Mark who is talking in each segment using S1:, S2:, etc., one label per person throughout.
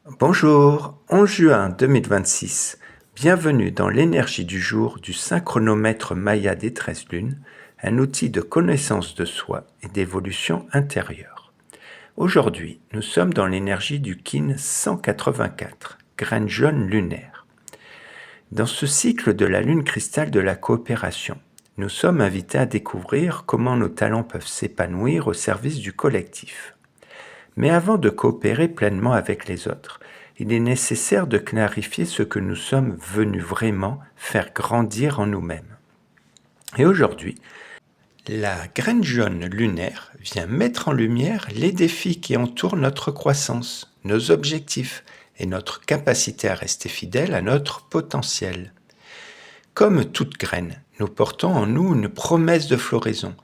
S1: Bonjour, 11 juin 2026. Bienvenue dans l'énergie du jour du synchronomètre Maya des 13 lunes, un outil de connaissance de soi et d'évolution intérieure. Aujourd'hui, nous sommes dans l'énergie du Kin 184, graine jaune lunaire. Dans ce cycle de la lune cristal de la coopération, nous sommes invités à découvrir comment nos talents peuvent s'épanouir au service du collectif. Mais avant de coopérer pleinement avec les autres, il est nécessaire de clarifier ce que nous sommes venus vraiment faire grandir en nous-mêmes. Et aujourd'hui, la graine jaune lunaire vient mettre en lumière les défis qui entourent notre croissance, nos objectifs et notre capacité à rester fidèle à notre potentiel. Comme toute graine, nous portons en nous une promesse de floraison,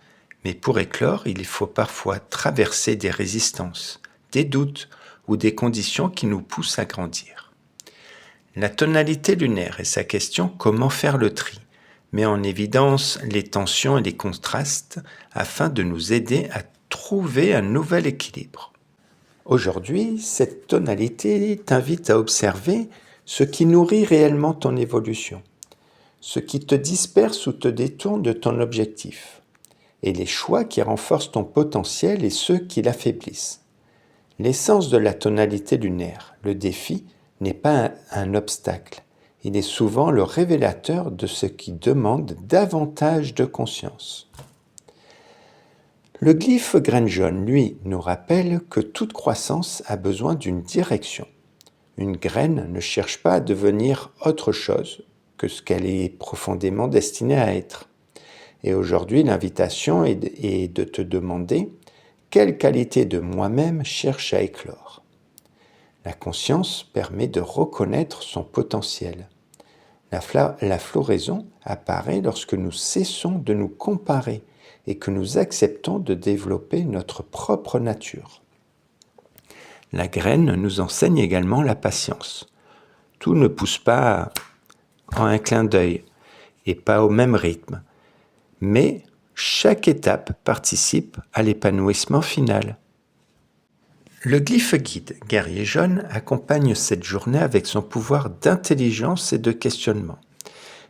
S1: mais pour éclore, il faut parfois traverser des résistances, des doutes ou des conditions qui nous poussent à grandir. La tonalité lunaire et sa question comment faire le tri met en évidence les tensions et les contrastes afin de nous aider à trouver un nouvel équilibre. Aujourd'hui, cette tonalité t'invite à observer ce qui nourrit réellement ton évolution, ce qui te disperse ou te détourne de ton objectif, et les choix qui renforcent ton potentiel et ceux qui l'affaiblissent. L'essence de la tonalité lunaire, le défi, n'est pas un obstacle. Il est souvent le révélateur de ce qui demande davantage de conscience. Le glyphe graine jaune, lui, nous rappelle que toute croissance a besoin d'une direction. Une graine ne cherche pas à devenir autre chose que ce qu'elle est profondément destinée à être. Et aujourd'hui, l'invitation est de te demander quelle qualité de moi-même cherche à éclore. La conscience permet de reconnaître son potentiel. La floraison apparaît lorsque nous cessons de nous comparer et que nous acceptons de développer notre propre nature. La graine nous enseigne également la patience. Tout ne pousse pas en un clin d'œil et pas au même rythme, mais chaque étape participe à l'épanouissement final. Le glyphe guide, guerrier jaune, accompagne cette journée avec son pouvoir d'intelligence et de questionnement.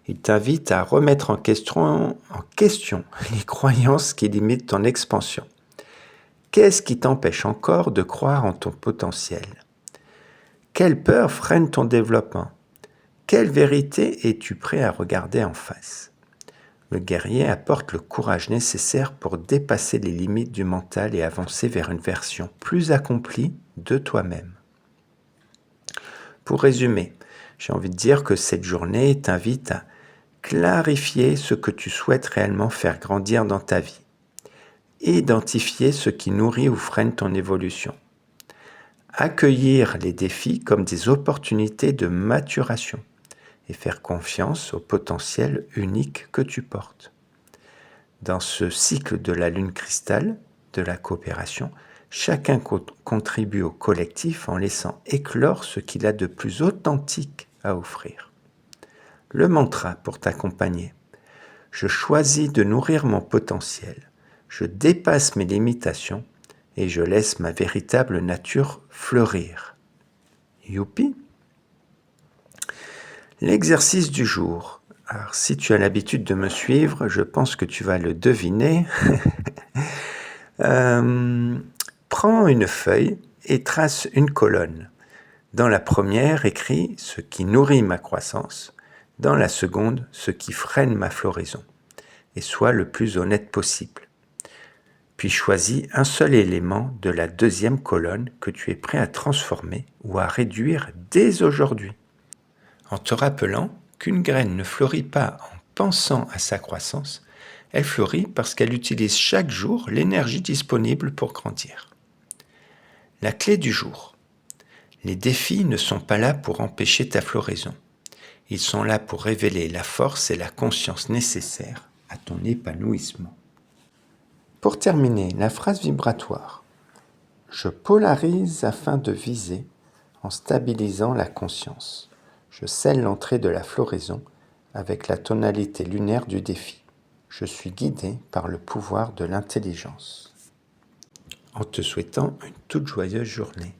S1: Il t'invite à remettre en question les croyances qui limitent ton expansion. Qu'est-ce qui t'empêche encore de croire en ton potentiel ? Quelle peur freine ton développement ? Quelle vérité es-tu prêt à regarder en face ? Le guerrier apporte le courage nécessaire pour dépasser les limites du mental et avancer vers une version plus accomplie de toi-même. Pour résumer, j'ai envie de dire que cette journée t'invite à clarifier ce que tu souhaites réellement faire grandir dans ta vie. Identifier ce qui nourrit ou freine ton évolution. Accueillir les défis comme des opportunités de maturation et faire confiance au potentiel unique que tu portes. Dans ce cycle de la lune cristal, de la coopération, chacun contribue au collectif en laissant éclore ce qu'il a de plus authentique à offrir. Le mantra pour t'accompagner. Je choisis de nourrir mon potentiel. Je dépasse mes limitations et je laisse ma véritable nature fleurir. Youpi! L'exercice du jour. Alors, si tu as l'habitude de me suivre, je pense que tu vas le deviner. Prends une feuille et trace une colonne. Dans la première, écris ce qui nourrit ma croissance. Dans la seconde, ce qui freine ma floraison. Et sois le plus honnête possible. Puis choisis un seul élément de la deuxième colonne que tu es prêt à transformer ou à réduire dès aujourd'hui. En te rappelant qu'une graine ne fleurit pas en pensant à sa croissance, elle fleurit parce qu'elle utilise chaque jour l'énergie disponible pour grandir. La clé du jour. Les défis ne sont pas là pour empêcher ta floraison. Ils sont là pour révéler la force et la conscience nécessaires à ton épanouissement. Pour terminer, la phrase vibratoire. Je polarise afin de viser en stabilisant la conscience. Je scelle l'entrée de la floraison avec la tonalité lunaire du défi. Je suis guidé par le pouvoir de l'intelligence. En te souhaitant une toute joyeuse journée.